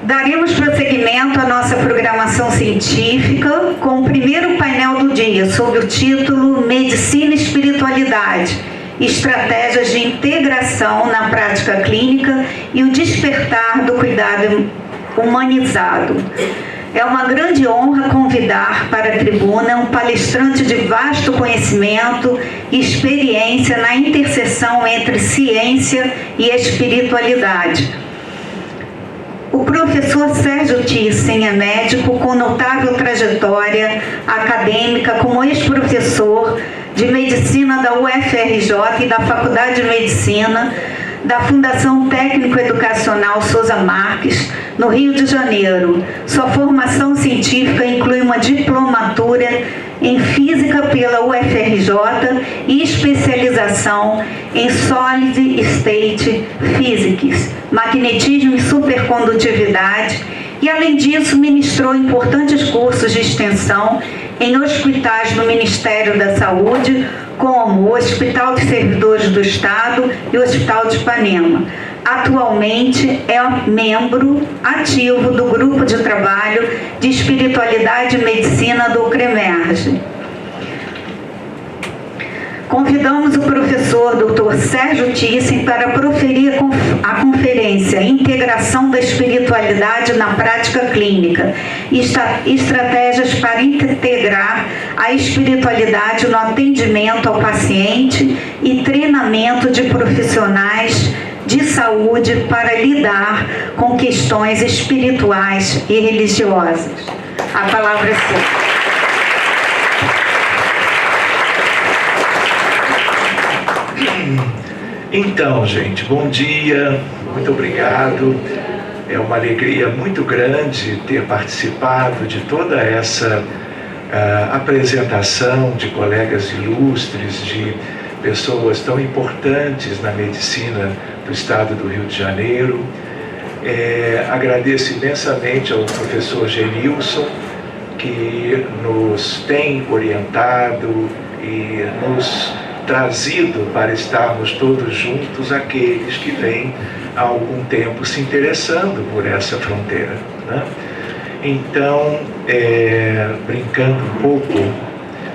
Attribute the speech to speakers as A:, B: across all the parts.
A: Daremos prosseguimento à nossa programação científica com o primeiro painel do dia, sob o título Medicina e Espiritualidade, Estratégias de Integração na Prática Clínica e o Despertar do Cuidado Humanizado. É uma grande honra convidar para a tribuna um palestrante de vasto conhecimento e experiência na interseção entre ciência e espiritualidade. O professor Sérgio Thyssen é médico com notável trajetória acadêmica como ex-professor de Medicina da UFRJ e da Faculdade de Medicina da Fundação Técnico-Educacional Souza Marques, no Rio de Janeiro. Sua formação científica inclui uma diplomatura em Física pela UFRJ e especialização em Solid State Physics, Magnetismo e Supercondutividade, e, além disso, ministrou importantes cursos de extensão em hospitais do Ministério da Saúde, como o Hospital de Servidores do Estado e o Hospital de Ipanema. Atualmente é membro ativo do Grupo de Trabalho de Espiritualidade e Medicina do CREMERGE. Convidamos o professor Dr. Sérgio Thyssen para proferir a conferência Integração da Espiritualidade na Prática Clínica e Estratégias para Integrar a Espiritualidade no Atendimento ao Paciente e Treinamento de Profissionais de Saúde para lidar com questões espirituais e religiosas. A palavra é sua.
B: Então, gente, bom dia, muito obrigado. É uma alegria muito grande ter participado de toda essa apresentação de colegas ilustres, de pessoas tão importantes na medicina do estado do Rio de Janeiro. Agradeço imensamente ao professor Genilson, que nos tem orientado e nos trazido para estarmos todos juntos, aqueles que vêm há algum tempo se interessando por essa fronteira, né? Então, brincando um pouco,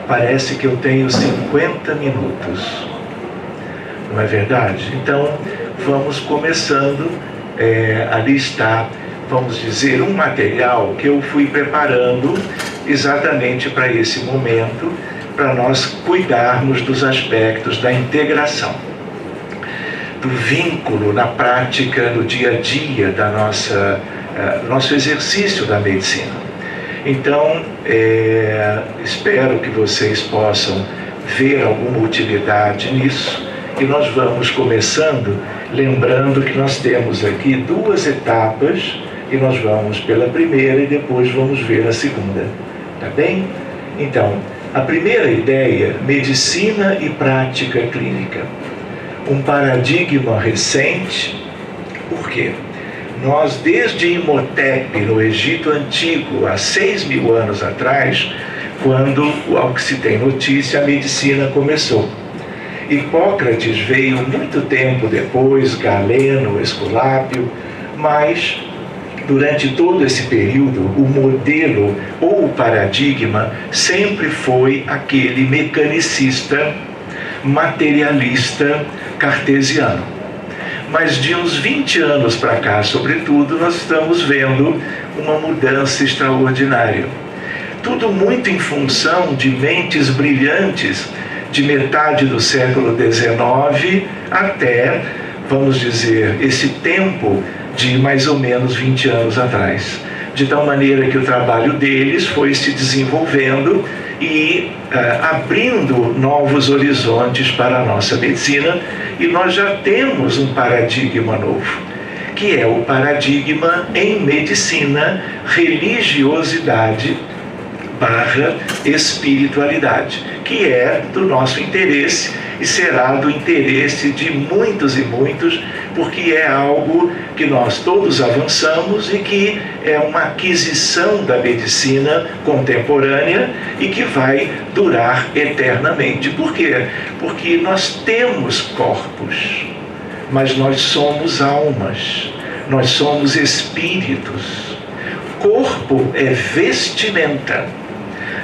B: parece que eu tenho 50 minutos, não é verdade? Então, vamos começando a listar, vamos dizer, um material que eu fui preparando exatamente para esse momento, para nós cuidarmos dos aspectos da integração, do vínculo na prática, no dia a dia da nosso exercício da medicina. Então, espero que vocês possam ver alguma utilidade nisso, e nós vamos começando, lembrando que nós temos aqui duas etapas, e nós vamos pela primeira e depois vamos ver a segunda, tá bem? Então, a primeira ideia, medicina e prática clínica. Um paradigma recente. Por quê? Nós, desde Imhotep, no Egito Antigo, há 6.000 anos atrás, quando, ao que se tem notícia, a medicina começou. Hipócrates veio muito tempo depois, Galeno, Esculápio, mas durante todo esse período, o modelo ou o paradigma sempre foi aquele mecanicista, materialista, cartesiano. Mas de uns 20 anos para cá, sobretudo, nós estamos vendo uma mudança extraordinária. Tudo muito em função de mentes brilhantes de metade do século XIX até, vamos dizer, esse tempo de mais ou menos 20 anos atrás. De tal maneira que o trabalho deles foi se desenvolvendo e abrindo novos horizontes para a nossa medicina, e nós já temos um paradigma novo, que é o paradigma em medicina, religiosidade / espiritualidade, que é do nosso interesse e será do interesse de muitos e muitos, porque é algo que nós todos avançamos e que é uma aquisição da medicina contemporânea e que vai durar eternamente. Por quê? Porque nós temos corpos, mas nós somos almas. nós somos espíritos. Corpo é vestimenta,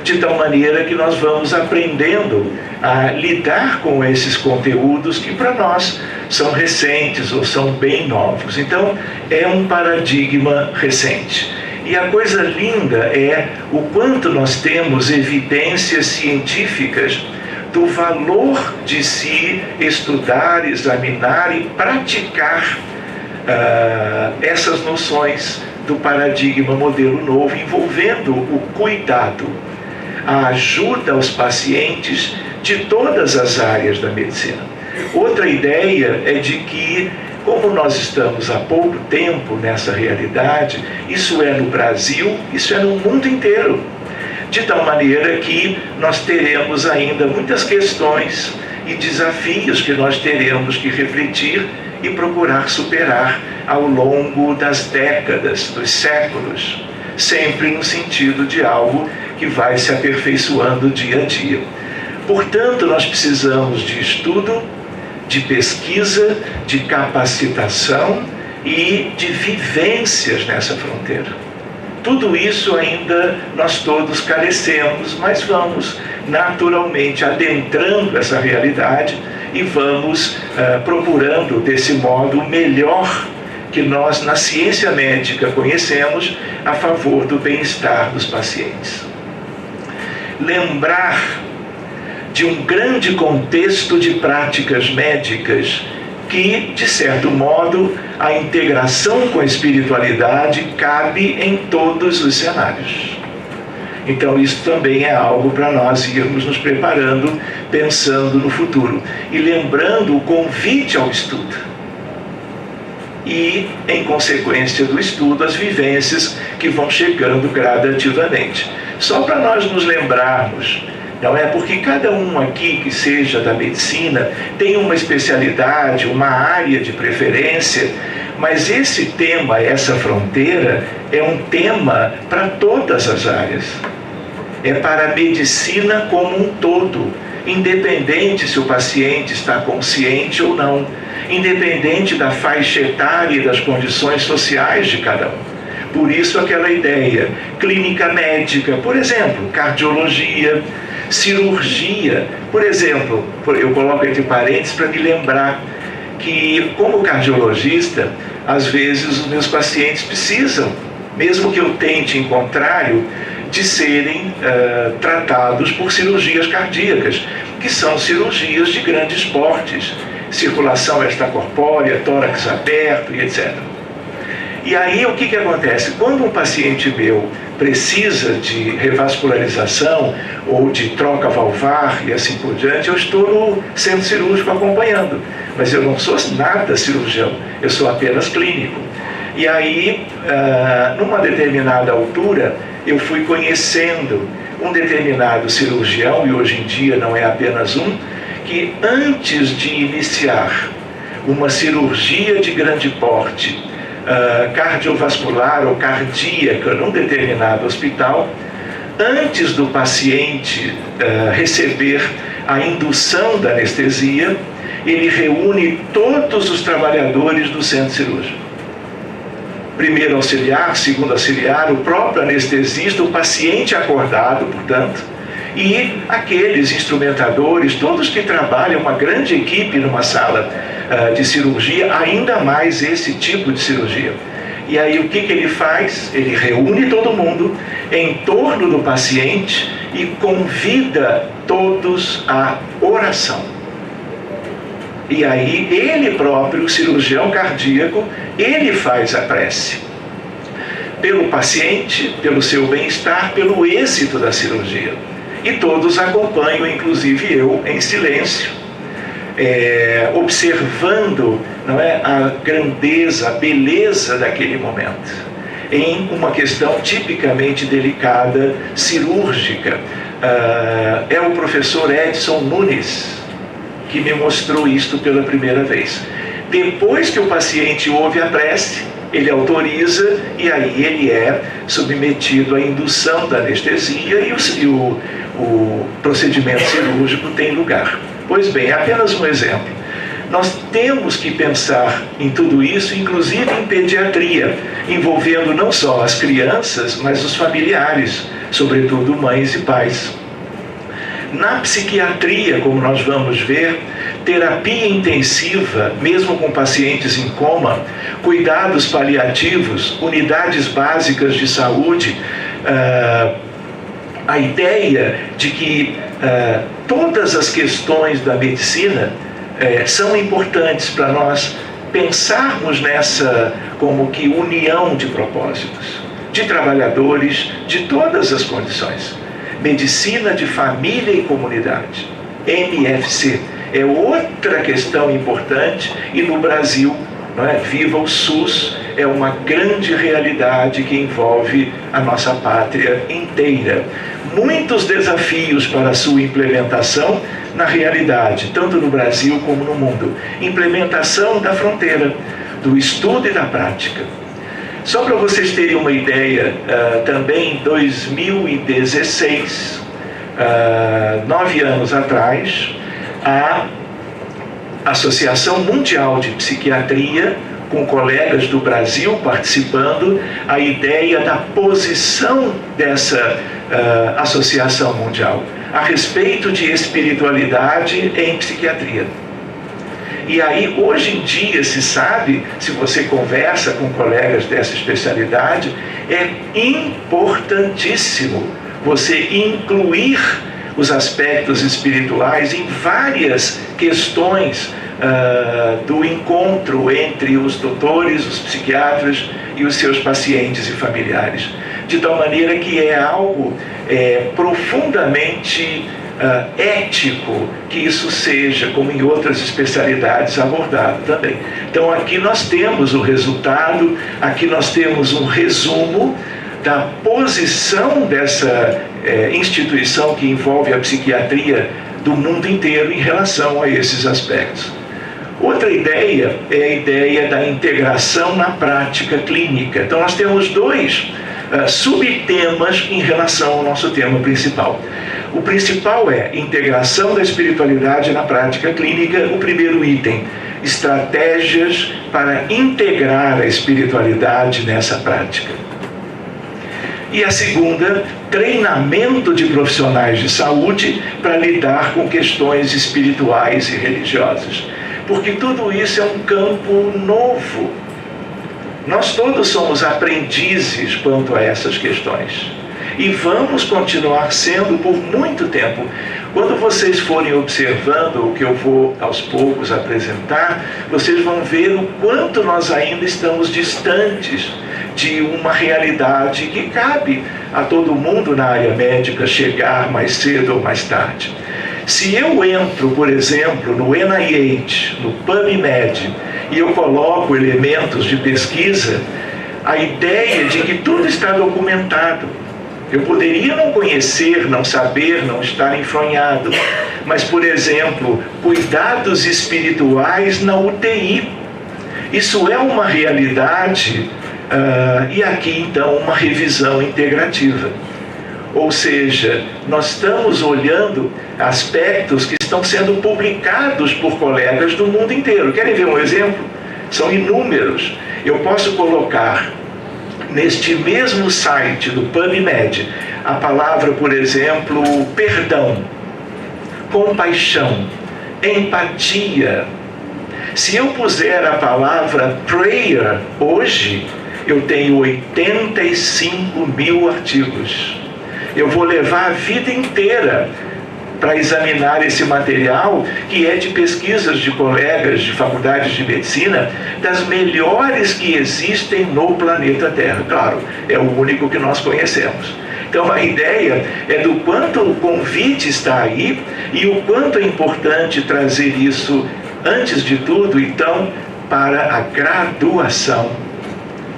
B: de tal maneira que nós vamos aprendendo a lidar com esses conteúdos que para nós são recentes ou são bem novos. Então, é um paradigma recente. E a coisa linda é o quanto nós temos evidências científicas do valor de se estudar, examinar e praticar essas noções do paradigma modelo novo, envolvendo o cuidado, a ajuda aos pacientes de todas as áreas da medicina. Outra ideia é de que, como nós estamos há pouco tempo nessa realidade, isso é no Brasil, isso é no mundo inteiro, de tal maneira que nós teremos ainda muitas questões e desafios que nós teremos que refletir e procurar superar ao longo das décadas, dos séculos, sempre no sentido de algo que vai se aperfeiçoando dia a dia. Portanto, nós precisamos de estudo, de pesquisa, de capacitação e de vivências nessa fronteira. Tudo isso ainda nós todos carecemos, mas vamos naturalmente adentrando essa realidade e vamos procurando desse modo o melhor que nós na ciência médica conhecemos a favor do bem-estar dos pacientes. Lembrar de um grande contexto de práticas médicas que, de certo modo, a integração com a espiritualidade cabe em todos os cenários. Então isso também é algo para nós irmos nos preparando, pensando no futuro. E lembrando o convite ao estudo. E, em consequência do estudo, as vivências que vão chegando gradativamente. Só para nós nos lembrarmos, não é? Porque cada um aqui que seja da medicina tem uma especialidade, uma área de preferência, mas esse tema, essa fronteira, é um tema para todas as áreas. É para a medicina como um todo, independente se o paciente está consciente ou não, independente da faixa etária e das condições sociais de cada um. Por isso aquela ideia, clínica médica, por exemplo, cardiologia, cirurgia, por exemplo, eu coloco entre parênteses para me lembrar que, como cardiologista, às vezes os meus pacientes precisam, mesmo que eu tente em contrário, de serem tratados por cirurgias cardíacas, que são cirurgias de grandes portes, circulação extracorpórea, tórax aberto e etc. E aí o que acontece? Quando um paciente meu precisa de revascularização ou de troca valvar e assim por diante, eu estou no centro cirúrgico acompanhando, mas eu não sou nada cirurgião, eu sou apenas clínico. E aí, numa determinada altura, eu fui conhecendo um determinado cirurgião, e hoje em dia não é apenas um, que antes de iniciar uma cirurgia de grande porte, cardiovascular ou cardíaca num determinado hospital, antes do paciente receber a indução da anestesia, ele reúne todos os trabalhadores do centro cirúrgico. Primeiro auxiliar, segundo auxiliar, o próprio anestesista, o paciente acordado, portanto, e aqueles instrumentadores, todos que trabalham, uma grande equipe numa sala de cirurgia, ainda mais esse tipo de cirurgia. E aí o que ele faz? Ele reúne todo mundo em torno do paciente e convida todos à oração. E aí ele próprio, o cirurgião cardíaco, ele faz a prece. Pelo paciente, pelo seu bem-estar, pelo êxito da cirurgia. E todos acompanham, inclusive eu, em silêncio, observando, não é, a grandeza, a beleza daquele momento, em uma questão tipicamente delicada, cirúrgica. É o professor Edson Nunes que me mostrou isto pela primeira vez. Depois que o paciente ouve a prece, ele autoriza e aí ele é submetido à indução da anestesia e o procedimento cirúrgico tem lugar. Pois bem, apenas um exemplo. nós temos que pensar em tudo isso, inclusive em pediatria, envolvendo não só as crianças, mas os familiares, sobretudo mães e pais. Na psiquiatria, como nós vamos ver, terapia intensiva, mesmo com pacientes em coma, cuidados paliativos, unidades básicas de saúde, a ideia de que todas as questões da medicina são importantes para nós pensarmos nessa como que união de propósitos, de trabalhadores de todas as condições. Medicina de família e comunidade, MFC, é outra questão importante, e no Brasil, não é? Viva o SUS, é uma grande realidade que envolve a nossa pátria inteira. Muitos desafios para a sua implementação na realidade, tanto no Brasil como no mundo. Implementação da fronteira, do estudo e da prática. Só para vocês terem uma ideia, também em 2016, 9 anos atrás, a Associação Mundial de Psiquiatria, com colegas do Brasil participando, a ideia da posição dessa Associação Mundial a respeito de espiritualidade em psiquiatria. E aí, hoje em dia, se sabe, se você conversa com colegas dessa especialidade, é importantíssimo você incluir os aspectos espirituais em várias questões do encontro entre os doutores, os psiquiatras e os seus pacientes e familiares. De tal maneira que é algo profundamente ético que isso seja, como em outras especialidades, abordado também. Então aqui nós temos o resultado, aqui nós temos um resumo da posição dessa instituição que envolve a psiquiatria do mundo inteiro em relação a esses aspectos. Outra ideia é a ideia da integração na prática clínica. Então nós temos dois subtemas em relação ao nosso tema principal. O principal é integração da espiritualidade na prática clínica. O primeiro item, estratégias para integrar a espiritualidade nessa prática. E a segunda, treinamento de profissionais de saúde para lidar com questões espirituais e religiosas. Porque tudo isso é um campo novo. Nós todos somos aprendizes quanto a essas questões. E vamos continuar sendo por muito tempo. Quando vocês forem observando o que eu vou aos poucos apresentar, vocês vão ver o quanto nós ainda estamos distantes de uma realidade que cabe a todo mundo na área médica chegar mais cedo ou mais tarde. Se eu entro, por exemplo, no NIH, no PubMed, e eu coloco elementos de pesquisa, a ideia de que tudo está documentado. Eu poderia não conhecer, não saber, não estar enfronhado, mas, por exemplo, cuidados espirituais na UTI. Isso é uma realidade, e aqui, então, uma revisão integrativa. Ou seja, nós estamos olhando aspectos que estão sendo publicados por colegas do mundo inteiro. Querem ver um exemplo? São inúmeros. Eu posso colocar neste mesmo site do PubMed a palavra, por exemplo, perdão, compaixão, empatia. Se eu puser a palavra prayer hoje, eu tenho 85 mil artigos. Eu vou levar a vida inteira para examinar esse material, que é de pesquisas de colegas de faculdades de medicina, das melhores que existem no planeta Terra. Claro, é o único que nós conhecemos. Então a ideia é do quanto o convite está aí e o quanto é importante trazer isso, antes de tudo, então, para a graduação,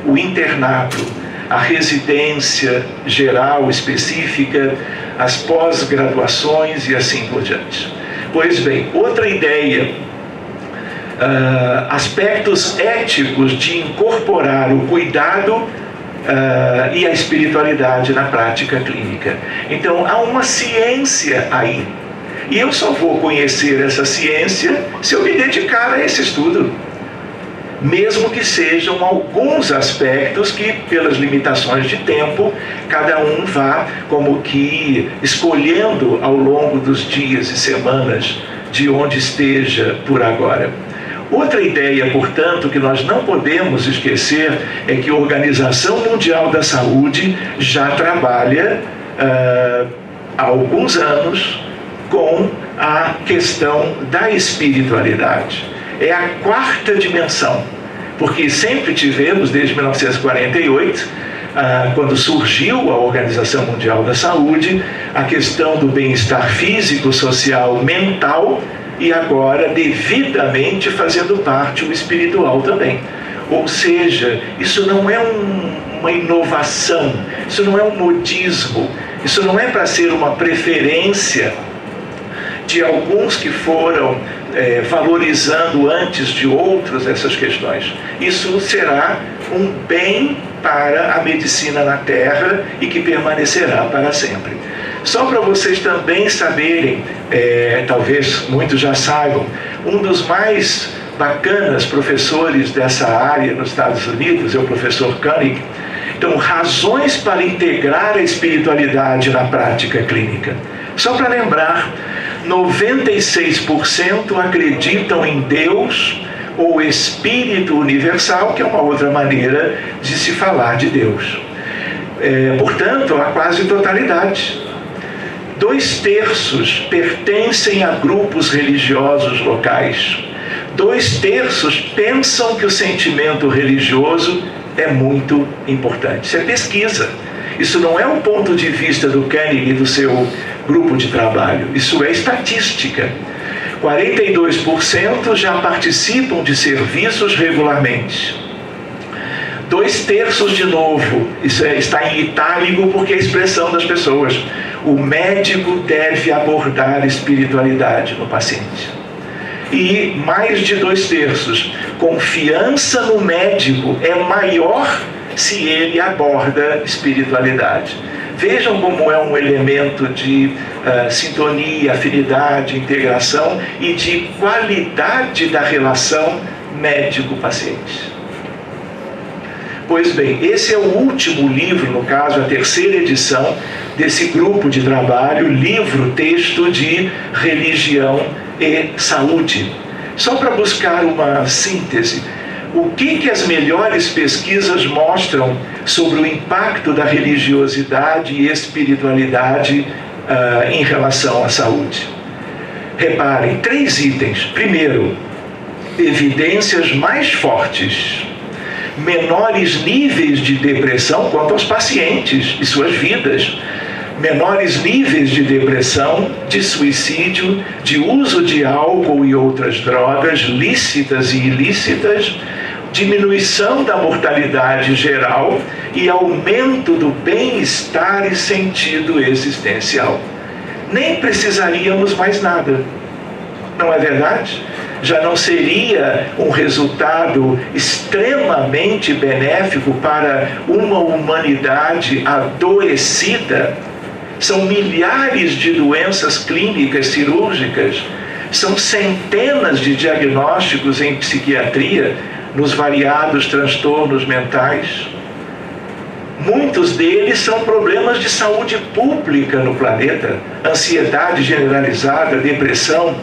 B: o internato, a residência geral específica, as pós-graduações e assim por diante. Pois bem, outra ideia, aspectos éticos de incorporar o cuidado e a espiritualidade na prática clínica. Então, há uma ciência aí. E eu só vou conhecer essa ciência se eu me dedicar a esse estudo. Mesmo que sejam alguns aspectos que, pelas limitações de tempo, cada um vá como que escolhendo ao longo dos dias e semanas de onde esteja por agora. Outra ideia, portanto, que nós não podemos esquecer é que a Organização Mundial da Saúde já trabalha há alguns anos com a questão da espiritualidade. É a quarta dimensão, porque sempre tivemos, desde 1948, quando surgiu a Organização Mundial da Saúde, a questão do bem-estar físico, social, mental, e agora devidamente fazendo parte o espiritual também. Ou seja, isso não é uma inovação, isso não é um modismo, isso não é para ser uma preferência de alguns que foram valorizando antes de outros essas questões. Isso será um bem para a medicina na Terra e que permanecerá para sempre. Só para vocês também saberem, talvez muitos já saibam, um dos mais bacanas professores dessa área nos Estados Unidos é o professor Koenig. Então, razões para integrar a espiritualidade na prática clínica. Só para lembrar, 96% acreditam em Deus ou Espírito Universal, que é uma outra maneira de se falar de Deus. Portanto, a quase totalidade. 2/3 pertencem a grupos religiosos locais. 2/3 pensam que o sentimento religioso é muito importante. Isso é pesquisa. Isso não é um ponto de vista do Koenig e do seu grupo de trabalho. Isso é estatística. 42% já participam de serviços regularmente. 2/3 de novo, isso está em itálico porque é a expressão das pessoas. O médico deve abordar espiritualidade no paciente. E mais de 2/3, confiança no médico é maior se ele aborda espiritualidade. Vejam como é um elemento de sintonia, afinidade, integração e de qualidade da relação médico-paciente. Pois bem, esse é o último livro, no caso, a terceira edição desse grupo de trabalho, livro-texto de religião e saúde. Só para buscar uma síntese, o que as melhores pesquisas mostram sobre o impacto da religiosidade e espiritualidade em relação à saúde? Reparem, 3 itens. Primeiro, evidências mais fortes. Menores níveis de depressão quanto aos pacientes e suas vidas. Menores níveis de depressão, de suicídio, de uso de álcool e outras drogas, lícitas e ilícitas, diminuição da mortalidade geral e aumento do bem-estar e sentido existencial. Nem precisaríamos mais nada. Não é verdade? Já não seria um resultado extremamente benéfico para uma humanidade adoecida? São milhares de doenças clínicas cirúrgicas, são centenas de diagnósticos em psiquiatria, nos variados transtornos mentais. Muitos deles são problemas de saúde pública no planeta, ansiedade generalizada, depressão,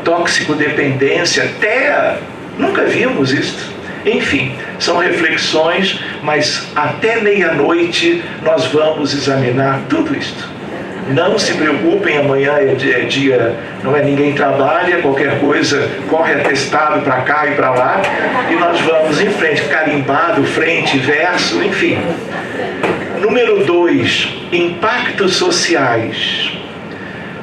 B: toxicodependência, TEA, nunca vimos isso. Enfim, são reflexões, mas até meia-noite nós vamos examinar tudo isto. Não se preocupem, amanhã é dia, não é, ninguém trabalha, qualquer coisa corre atestado para cá e para lá, e nós vamos em frente, carimbado, frente, verso, enfim. Número 2, impactos sociais.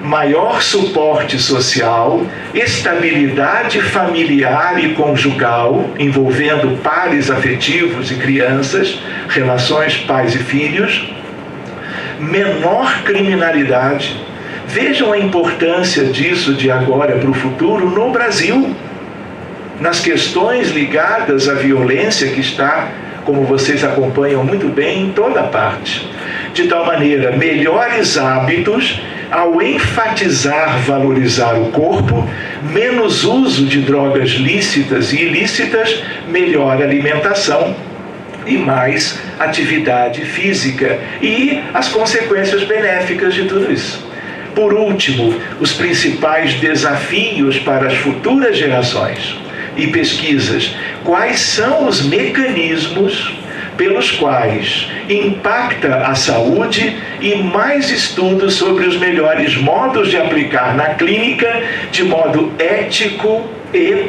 B: Maior suporte social, estabilidade familiar e conjugal, envolvendo pares afetivos e crianças, relações pais e filhos, menor criminalidade. Vejam a importância disso de agora para o futuro no Brasil, nas questões ligadas à violência que está, como vocês acompanham muito bem, em toda parte. De tal maneira, melhores hábitos ao enfatizar valorizar o corpo, menos uso de drogas lícitas e ilícitas, melhor alimentação e mais atividade física e as consequências benéficas de tudo isso. Por último, os principais desafios para as futuras gerações e pesquisas. Quais são os mecanismos pelos quais impacta a saúde e mais estudos sobre os melhores modos de aplicar na clínica de modo ético e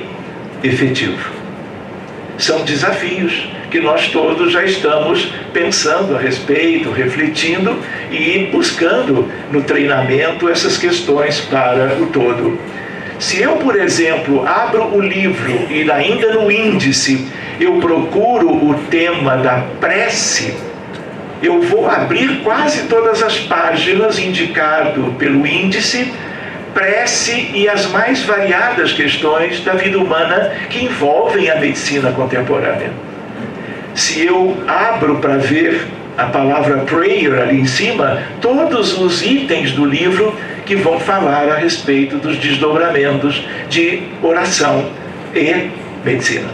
B: efetivo. São desafios que nós todos já estamos pensando a respeito, refletindo e buscando no treinamento essas questões para o todo. Se eu, por exemplo, abro o livro e ainda no índice eu procuro o tema da prece, eu vou abrir quase todas as páginas indicado pelo índice, prece e as mais variadas questões da vida humana que envolvem a medicina contemporânea. Se eu abro para ver a palavra prayer ali em cima, todos os itens do livro que vão falar a respeito dos desdobramentos de oração e medicina.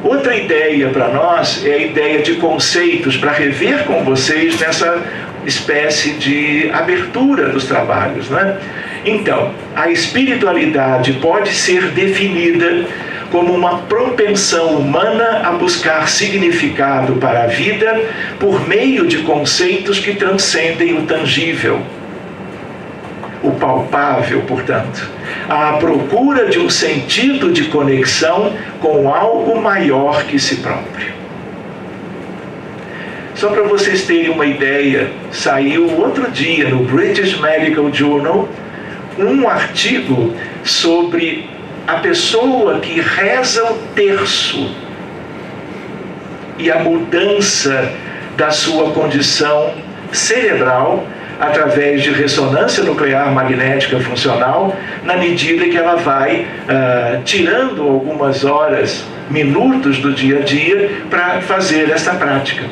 B: Outra ideia para nós é a ideia de conceitos, para rever com vocês nessa espécie de abertura dos trabalhos, né? Então, a espiritualidade pode ser definida como uma propensão humana a buscar significado para a vida por meio de conceitos que transcendem o tangível, o palpável, portanto, à procura de um sentido de conexão com algo maior que si próprio. Só para vocês terem uma ideia, saiu outro dia no British Medical Journal um artigo sobre a pessoa que reza o terço e a mudança da sua condição cerebral através de ressonância nuclear magnética funcional, na medida que ela vai tirando algumas horas, minutos do dia a dia para fazer essa prática.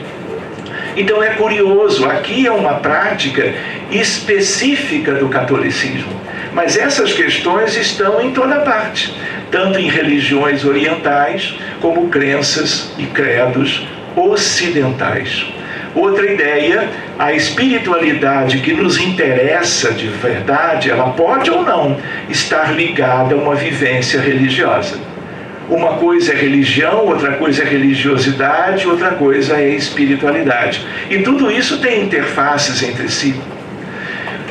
B: Então é curioso, aqui é uma prática específica do catolicismo, mas essas questões estão em toda parte, tanto em religiões orientais como crenças e credos ocidentais. Outra ideia, a espiritualidade que nos interessa de verdade, ela pode ou não estar ligada a uma vivência religiosa. Uma coisa é religião, outra coisa é religiosidade, outra coisa é espiritualidade. E tudo isso tem interfaces entre si.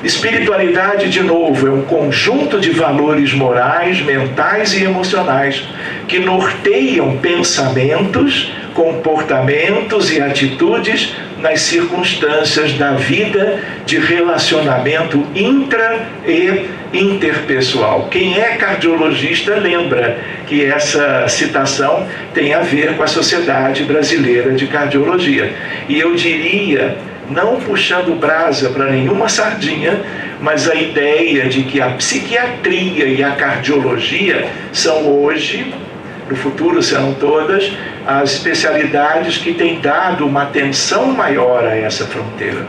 B: Espiritualidade, de novo, é um conjunto de valores morais, mentais e emocionais que norteiam pensamentos, comportamentos e atitudes nas circunstâncias da vida de relacionamento intra e interpessoal. Quem é cardiologista lembra que essa citação tem a ver com a Sociedade Brasileira de Cardiologia. E eu diria, não puxando brasa para nenhuma sardinha, mas a ideia de que a psiquiatria e a cardiologia são hoje, no futuro serão todas, as especialidades que têm dado uma atenção maior a essa fronteira.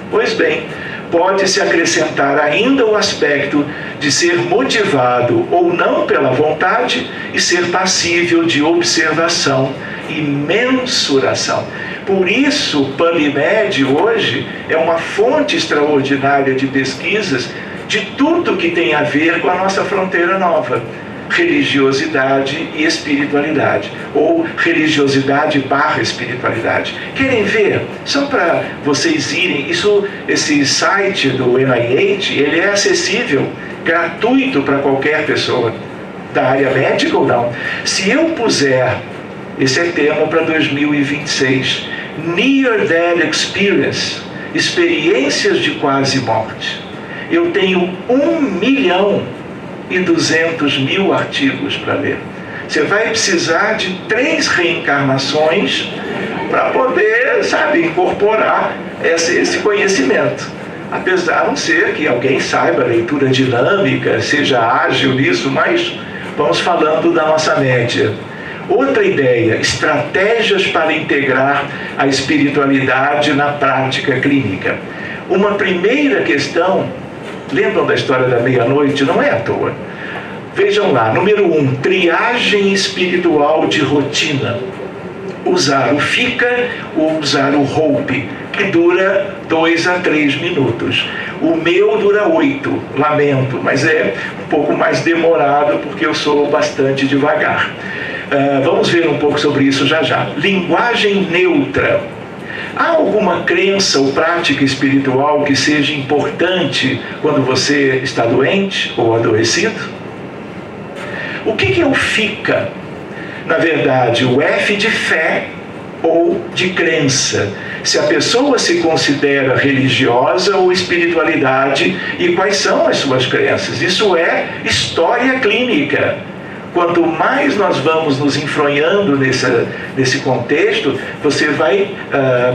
B: Pois bem, pode-se acrescentar ainda o aspecto de ser motivado ou não pela vontade e ser passível de observação e mensuração. Por isso, o PubMed hoje é uma fonte extraordinária de pesquisas de tudo que tem a ver com a nossa fronteira nova. Religiosidade e espiritualidade, ou religiosidade barra espiritualidade. Querem ver? Só para vocês irem, esse site do NIH, ele é acessível, gratuito para qualquer pessoa, da área médica ou não. Se eu puser, esse é tema para 2026, Near Death Experience, experiências de quase morte, eu tenho 1.200.000 artigos para ler. Você vai precisar de 3 reencarnações para poder, incorporar esse conhecimento. Apesar de não ser que alguém saiba leitura dinâmica, seja ágil nisso, mas vamos falando da nossa média. Outra ideia, estratégias para integrar a espiritualidade na prática clínica. Uma primeira questão Lembram da história da meia-noite? Não é à toa. Vejam lá, número 1, triagem espiritual de rotina. Usar o fica ou usar o hope, que dura 2 a 3 minutos. O meu dura 8, lamento, mas é um pouco mais demorado porque eu sou bastante devagar. Vamos ver um pouco sobre isso já já. Linguagem neutra. Há alguma crença ou prática espiritual que seja importante quando você está doente ou adoecido? O que é o fica? Na verdade, o F de fé ou de crença. Se a pessoa se considera religiosa ou espiritualidade e quais são as suas crenças. Isso é história clínica. Quanto mais nós vamos nos enfronhando nesse contexto, você vai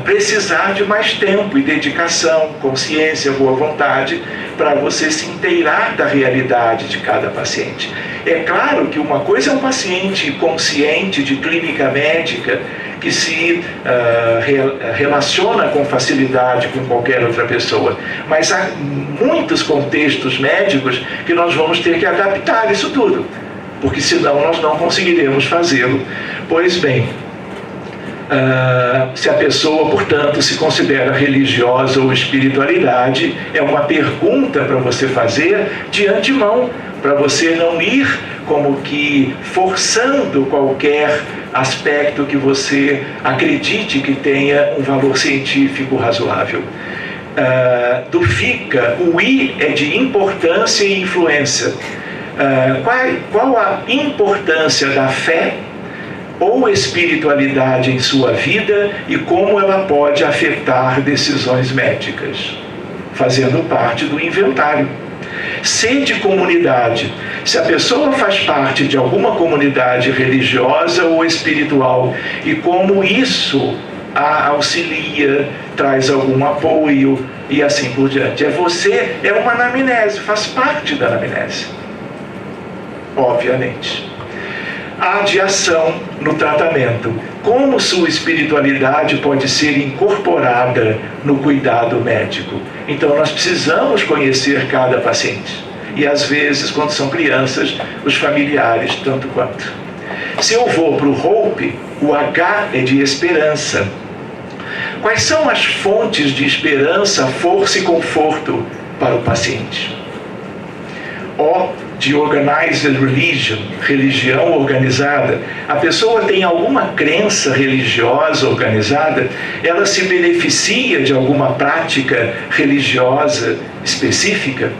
B: precisar de mais tempo e dedicação, consciência, boa vontade, para você se inteirar da realidade de cada paciente. É claro que uma coisa é um paciente consciente de clínica médica, que se relaciona com facilidade com qualquer outra pessoa. Mas há muitos contextos médicos que nós vamos ter que adaptar isso tudo, porque senão nós não conseguiremos fazê-lo. Pois bem, se a pessoa, portanto, se considera religiosa ou espiritualidade, é uma pergunta para você fazer de antemão, para você não ir como que forçando qualquer aspecto que você acredite que tenha um valor científico razoável. Do FICA, o I é de importância e influência. Qual a importância da fé ou espiritualidade em sua vida e como ela pode afetar decisões médicas, fazendo parte do inventário. C de comunidade. Se a pessoa faz parte de alguma comunidade religiosa ou espiritual e como isso a auxilia, traz algum apoio e assim por diante. É uma anamnese, faz parte da anamnese. Obviamente. A de ação no tratamento. Como sua espiritualidade pode ser incorporada no cuidado médico? Então nós precisamos conhecer cada paciente. E às vezes, quando são crianças, os familiares tanto quanto. Se eu vou para o Hope, o H é de esperança. Quais são as fontes de esperança, força e conforto para o paciente? O de Organized Religion, religião organizada. A pessoa tem alguma crença religiosa organizada, ela se beneficia de alguma prática religiosa específica.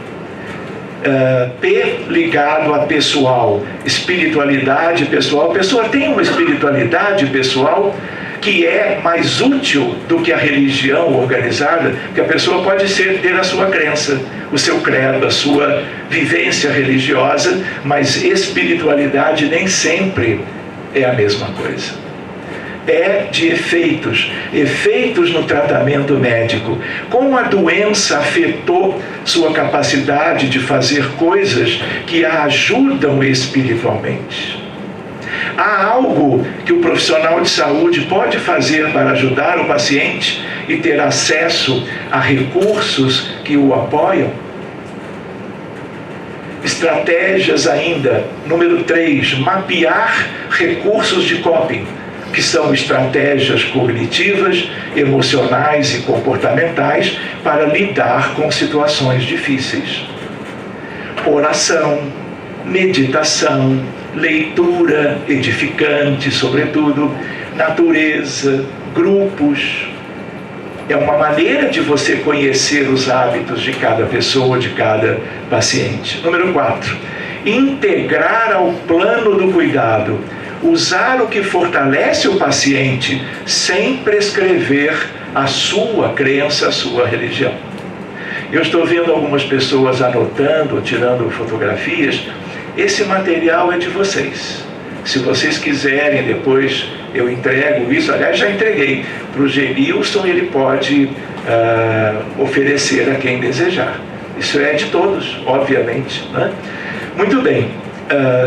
B: P ligado a pessoal, espiritualidade pessoal. A pessoa tem uma espiritualidade pessoal que é mais útil do que a religião organizada, porque a pessoa pode ter a sua crença, o seu credo, a sua vivência religiosa, mas espiritualidade nem sempre é a mesma coisa. É de efeitos no tratamento médico. Como a doença afetou sua capacidade de fazer coisas que a ajudam espiritualmente. Há algo que o profissional de saúde pode fazer para ajudar o paciente e ter acesso a recursos que o apoiam? Estratégias ainda. Número 3, mapear recursos de coping, que são estratégias cognitivas, emocionais e comportamentais para lidar com situações difíceis. Oração, meditação, leitura edificante, sobretudo, natureza, grupos. É uma maneira de você conhecer os hábitos de cada pessoa, de cada paciente. Número 4, integrar ao plano do cuidado. Usar o que fortalece o paciente sem prescrever a sua crença, a sua religião. Eu estou vendo algumas pessoas anotando, tirando fotografias. Esse material é de vocês. Se vocês quiserem, depois eu entrego isso. Aliás, já entreguei para o Genilson, ele pode oferecer a quem desejar. Isso é de todos, obviamente, né? Muito bem.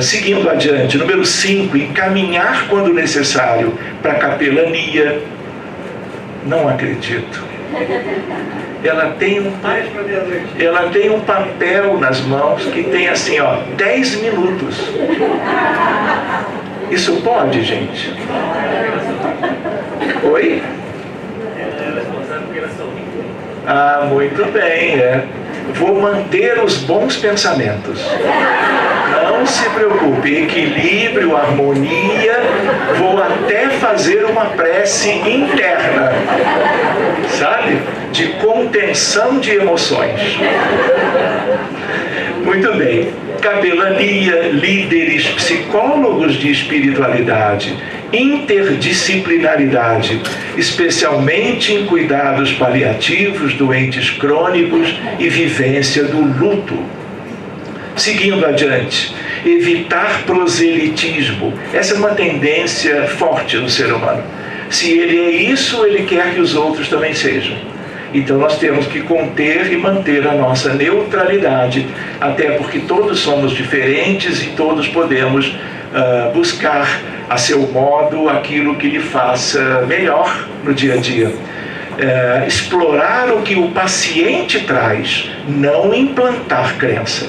B: Seguindo adiante, número 5, encaminhar quando necessário para capelania. Não acredito. Ela tem um papel nas mãos que tem assim, 10 minutos. Isso pode, gente? Oi? Ah, muito bem, Vou manter os bons pensamentos. Não se preocupe, equilíbrio, harmonia. Vou até fazer uma prece interna, sabe? De contenção de emoções. Muito bem. Capelania, líderes, psicólogos de espiritualidade, interdisciplinaridade, especialmente em cuidados paliativos, doentes crônicos e vivência do luto. Seguindo adiante, evitar proselitismo. Essa é uma tendência forte no ser humano. Se ele é isso, ele quer que os outros também sejam. Então nós temos que conter e manter a nossa neutralidade, até porque todos somos diferentes e todos podemos buscar a seu modo aquilo que lhe faça melhor no dia a dia. Explorar o que o paciente traz, não implantar crença.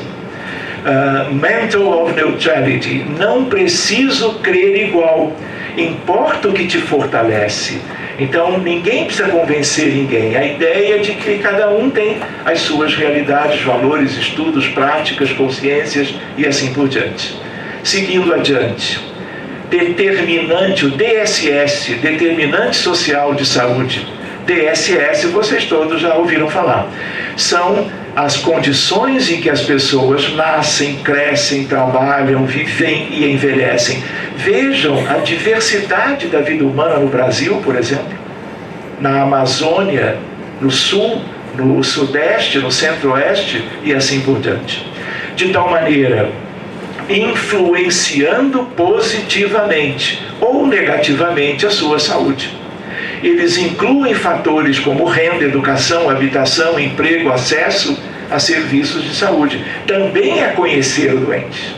B: Mental of neutrality, não preciso crer igual, importa o que te fortalece. Então ninguém precisa convencer ninguém. A ideia é de que cada um tem as suas realidades, valores, estudos, práticas, consciências e assim por diante. Seguindo adiante, determinante, o DSS, determinante social de saúde. DSS, vocês todos já ouviram falar. São as condições em que as pessoas nascem, crescem, trabalham, vivem e envelhecem. Vejam a diversidade da vida humana no Brasil, por exemplo, na Amazônia, no Sul, no Sudeste, no Centro-Oeste e assim por diante. De tal maneira, influenciando positivamente ou negativamente a sua saúde. Eles incluem fatores como renda, educação, habitação, emprego, acesso a serviços de saúde. Também é conhecer o doente,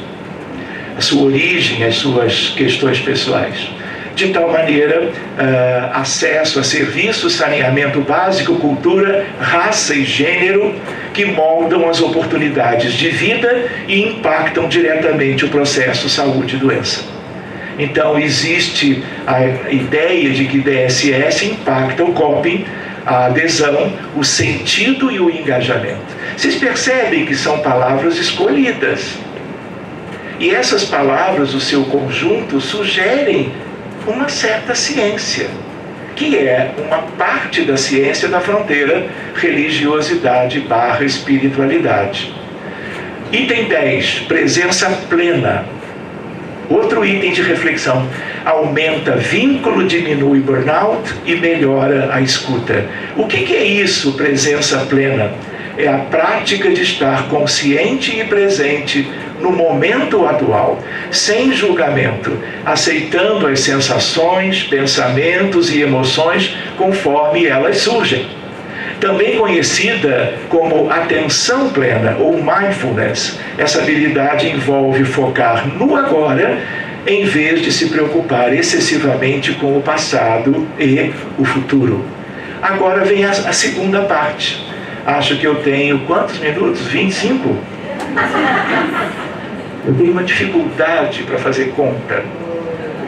B: a sua origem, as suas questões pessoais. De tal maneira, acesso a serviços, saneamento básico, cultura, raça e gênero, que moldam as oportunidades de vida e impactam diretamente o processo saúde e doença. Então, existe a ideia de que DSS impacta o coping, a adesão, o sentido e o engajamento. Vocês percebem que são palavras escolhidas. E essas palavras, o seu conjunto, sugerem uma certa ciência, que é uma parte da ciência da fronteira religiosidade/espiritualidade. Item 10, presença plena. Outro item de reflexão: aumenta vínculo, diminui burnout e melhora a escuta. O que é isso, presença plena? É a prática de estar consciente e presente no momento atual, sem julgamento, aceitando as sensações, pensamentos e emoções conforme elas surgem. Também conhecida como atenção plena ou mindfulness, essa habilidade envolve focar no agora, em vez de se preocupar excessivamente com o passado e o futuro. Agora vem a segunda parte. Acho que eu tenho quantos minutos? 25? Eu tenho uma dificuldade para fazer conta.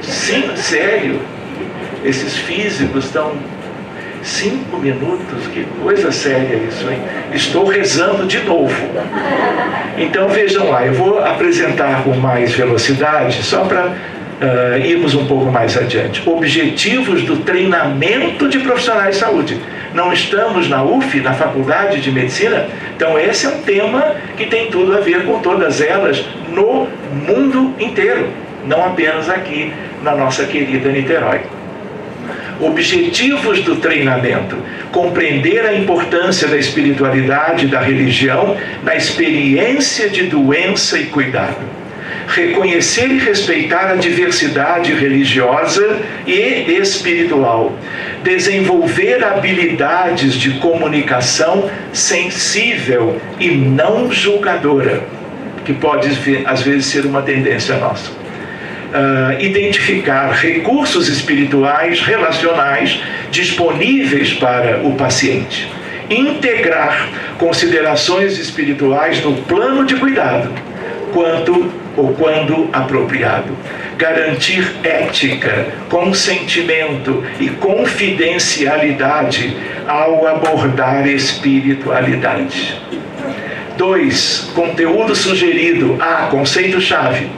B: Sim, sério. Esses físicos estão 5 minutos, que coisa séria isso, hein? Estou rezando de novo. Então vejam lá, eu vou apresentar com mais velocidade, só para irmos um pouco mais adiante. Objetivos do treinamento de profissionais de saúde. Não estamos na UF, na Faculdade de Medicina? Então esse é um tema que tem tudo a ver com todas elas no mundo inteiro, não apenas aqui na nossa querida Niterói. Objetivos do treinamento: compreender a importância da espiritualidade e da religião na experiência de doença e cuidado. Reconhecer e respeitar a diversidade religiosa e espiritual. Desenvolver habilidades de comunicação sensível e não julgadora, que pode às vezes ser uma tendência nossa. identificar recursos espirituais relacionais disponíveis para o paciente, integrar considerações espirituais no plano de cuidado, quando apropriado, garantir ética, consentimento e confidencialidade ao abordar espiritualidade. 2. Conteúdo sugerido. Conceito-chave.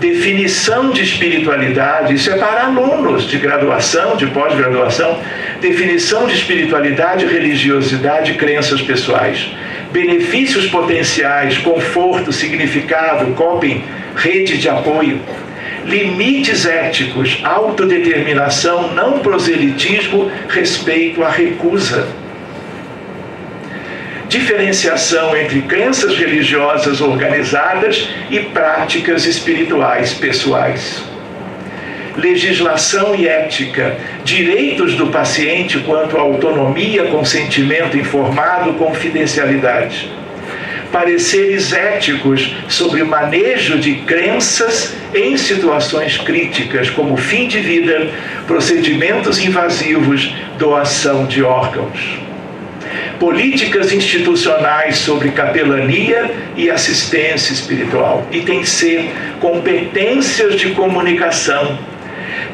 B: Definição de espiritualidade, isso é para alunos de graduação, de pós-graduação. Definição de espiritualidade, religiosidade e crenças pessoais. Benefícios potenciais, conforto, significado, coping, rede de apoio. Limites éticos, autodeterminação, não proselitismo, respeito à recusa. Diferenciação entre crenças religiosas organizadas e práticas espirituais pessoais. Legislação e ética, direitos do paciente quanto à autonomia, consentimento informado, confidencialidade. Pareceres éticos sobre o manejo de crenças em situações críticas, como fim de vida, procedimentos invasivos, doação de órgãos. Políticas institucionais sobre capelania e assistência espiritual. Item C, competências de comunicação.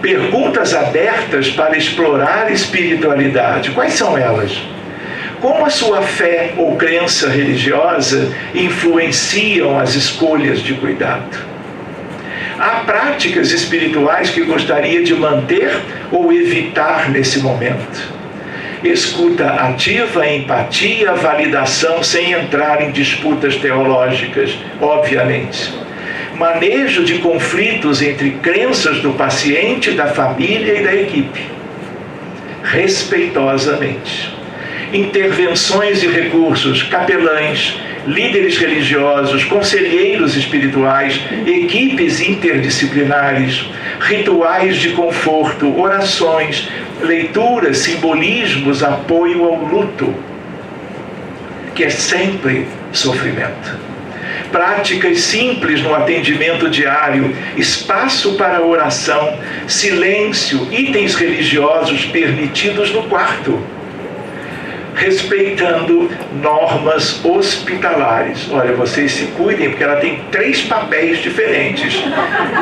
B: Perguntas abertas para explorar espiritualidade. Quais são elas? Como a sua fé ou crença religiosa influenciam as escolhas de cuidado? Há práticas espirituais que gostaria de manter ou evitar nesse momento? Escuta ativa, empatia, validação sem entrar em disputas teológicas, obviamente. Manejo de conflitos entre crenças do paciente, da família e da equipe, respeitosamente. Intervenções e recursos, capelães, líderes religiosos, conselheiros espirituais, equipes interdisciplinares, rituais de conforto, orações, leituras, simbolismos, apoio ao luto, que é sempre sofrimento. Práticas simples no atendimento diário, espaço para oração, silêncio, itens religiosos permitidos no quarto, respeitando normas hospitalares. Olha, vocês se cuidem, porque ela tem 3 papéis diferentes.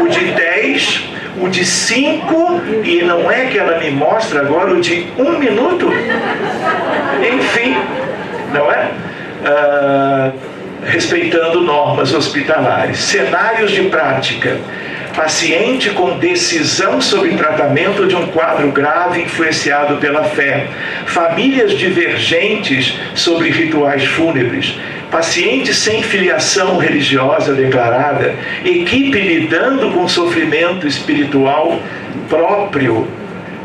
B: O de 10, o de 5, e não é que ela me mostra agora o de 1 minuto? Enfim, não é? Respeitando normas hospitalares. Cenários de prática. Paciente com decisão sobre tratamento de um quadro grave influenciado pela fé. Famílias divergentes sobre rituais fúnebres. Paciente sem filiação religiosa declarada. Equipe lidando com sofrimento espiritual próprio.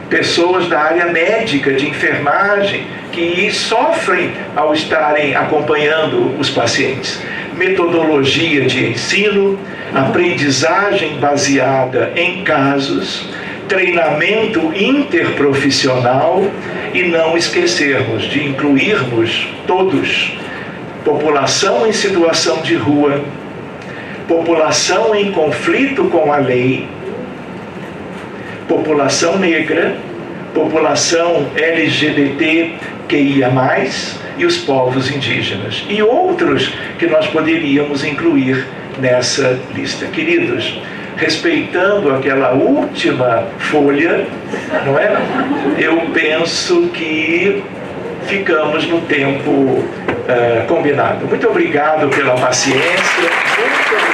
B: Pessoas da área médica, de enfermagem, que sofrem ao estarem acompanhando os pacientes. Metodologia de ensino, aprendizagem baseada em casos, treinamento interprofissional e não esquecermos de incluirmos todos, população em situação de rua, população em conflito com a lei, população negra, população LGBTQIA+, e os povos indígenas. E outros que nós poderíamos incluir nessa lista. Queridos, respeitando aquela última folha, não é? Eu penso que ficamos no tempo combinado. Muito obrigado pela paciência. Muito obrigado.